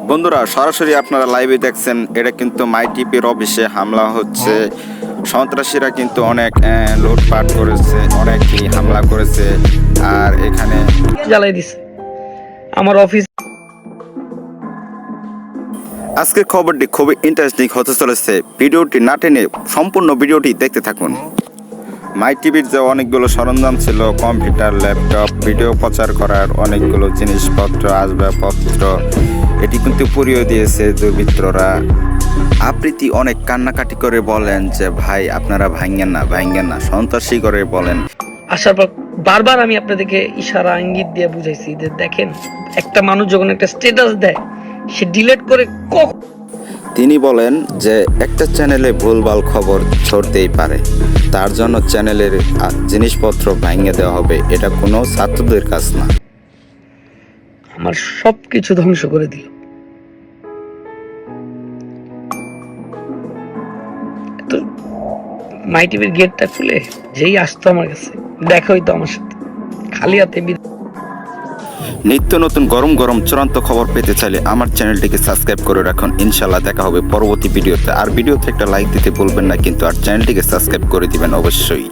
বন্ধুরা সরাসরি আপনারা লাইভে দেখছেন, এটা কিন্তু মাই টিভির অফিসে হামলা হচ্ছে। সন্ত্রাসীরা কিন্তু অনেক লুটপাট করেছে, অনেকই হামলা করেছে। আর এখানে জ্বালাই দিছে আমার অফিস। আজকের খবরটি খুবই ইন্টারেস্টিং হতে চলেছে। ভিডিওটি না টেনে সম্পূর্ণ ভিডিওটি দেখতে থাকুন। মাই টিভির যে অনেকগুলো সরঞ্জাম ছিল, কম্পিউটার, ল্যাপটপ, ভিডিও প্রচার করার অনেকগুলো জিনিসপত্র, আসবাবপত্র, এটি কিন্তু পুড়িয়ে দিয়েছে দুর্বৃত্তরা। আবৃত্তি অনেক কান্নাকাটি করে বলেন যে ভাই আপনারা ভাঙ্গেন না, সন্ত্রাসী করে বলেন। আসার পর বারবার আমি আপনাদেরকে ইশারা ইঙ্গিত দিয়ে বুঝাইছি যে দেখেন, একটা মানুষ যখন একটা স্ট্যাটাস দেয় সে ডিলিট করে তিনি বলেন যে একটা চ্যানেলে ভুলভাল খবর ছড়তেই পারে, তার জন্য চ্যানেলের জিনিসপত্র ভাঙিয়ে দেওয়া হবে। এটা কোনো ছাত্রদের কাজ না। আমার সবকিছু ধ্বংস করে দিল। তো মাই টিভির গেটটা খুলে যেই আসতো আমার কাছে দেখা হইতো আমার সাথে, খালি হাতে নিত্য নতুন গরম গরম চূড়ান্ত খবর পেতে চাইলে আমার চ্যানেলটিকে সাবস্ক্রাইব করে রাখুন। ইনশাল্লাহ দেখা হবে পরবর্তী ভিডিওতে। আর ভিডিওতে একটা লাইক দিতে ভুলবেন না কিন্তু, আর চ্যানেলটিকে সাবস্ক্রাইব করে দিবেন অবশ্যই।